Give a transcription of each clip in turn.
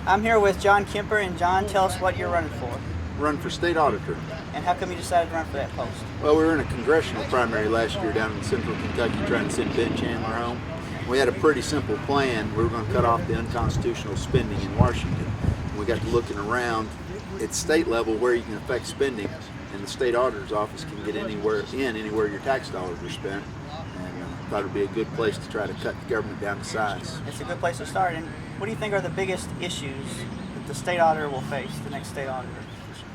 I'm here with John Kemper, and John, tell us what you're running for. Run for state auditor. And how come you decided to run for that post? Well, we were in a congressional primary last year down in central Kentucky trying to send Ben Chandler home. We had a pretty simple plan. We were going to cut off the unconstitutional spending in Washington. We got to looking around at state level where you can affect spending, and the state auditor's office can get anywhere your tax dollars are spent. And I thought it would be a good place to try to cut the government down to size. It's a good place to start. And what do you think are the biggest issues that the state auditor will face, the next state auditor?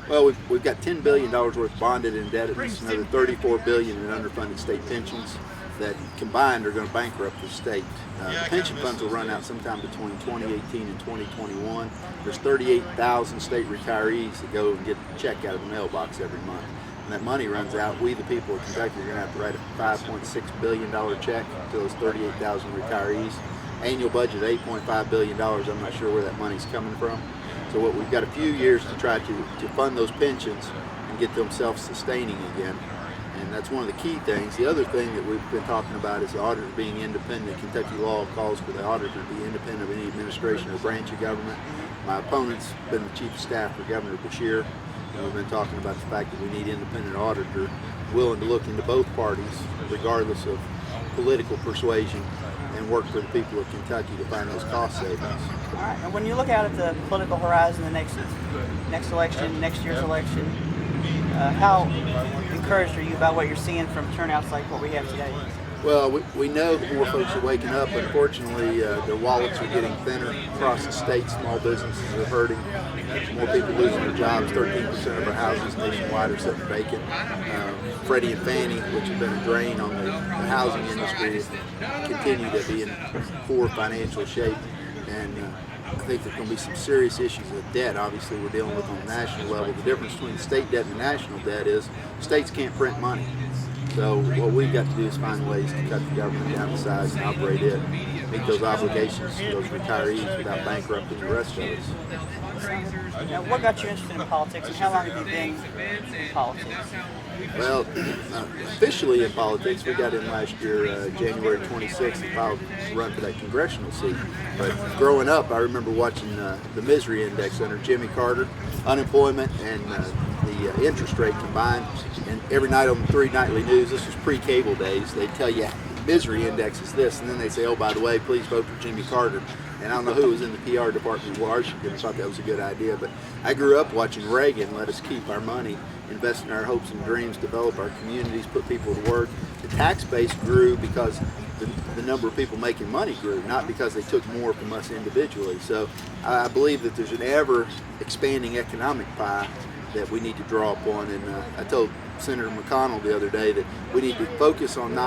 Well, we've got $10 billion worth bonded indebtedness, another $34 billion in underfunded state pensions that combined are going to bankrupt the state. The pension funds will run out sometime between 2018 and 2021. There's 38,000 state retirees that go and get a check out of the mailbox every month. When that money runs out, we the people of Kentucky are going to have to write a $5.6 billion check to those 38,000 retirees. Annual budget of $8.5 billion, I'm not sure where that money's coming from. So we've got a few years to try to fund those pensions and get them self-sustaining again. And that's one of the key things. The other thing that we've been talking about is the auditor being independent. Kentucky law calls for the auditor to be independent of any administration or branch of government. My opponent's been the chief of staff for Governor Beshear, and we've been talking about the fact that we need independent auditor willing to look into both parties, regardless of political persuasion, and work for the people of Kentucky to find those cost savings. All right. And when you look out at the political horizon, the next election, next year's election, how encouraged are you about what you're seeing from turnouts like what we have today? Well, we know that more folks are waking up, but unfortunately their wallets are getting thinner across the state. Small businesses are hurting. More people losing their jobs. 13% of our houses nationwide are sitting vacant. Freddie and Fannie, which have been a drain on the housing industry, continue to be in poor financial shape. And I think there's going to be some serious issues with debt. Obviously, we're dealing with on the national level. The difference between the state debt and the national debt is states can't print money. So what we've got to do is find ways to cut the government down to size and operate it, meet those obligations to those retirees without bankrupting the rest of us. Now, what got you interested in politics, and how long have you been in politics? Well, officially in politics, we got in last year, January 26th, and filed to run for that congressional seat. But growing up, I remember watching the misery index under Jimmy Carter, unemployment and the interest rate combined. And every night on the 3 nightly news, this was pre-cable days, they'd tell you misery index is this, and then they say, oh, by the way, please vote for Jimmy Carter. And I don't know who was in the PR department in Washington thought that was a good idea, but I grew up watching Reagan let us keep our money, invest in our hopes and dreams, develop our communities, put people to work. The tax base grew because the number of people making money grew, not because they took more from us individually. So I believe that there's an ever expanding economic pie that we need to draw upon. And I told Senator McConnell the other day that we need to focus on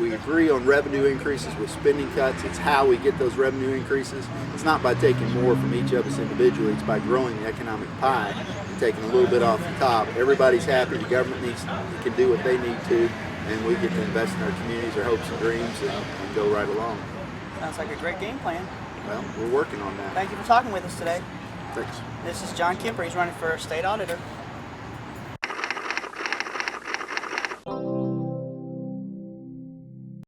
we agree on revenue increases with spending cuts. It's how we get those revenue increases. It's not by taking more from each of us individually, it's by growing the economic pie and taking a little bit off the top. Everybody's happy, the government can do what they need to, and we get to invest in our communities, our hopes and dreams, and go right along. Sounds like a great game plan. Well, we're working on that. Thank you for talking with us today. Thanks. This is John Kemper. He's running for state auditor.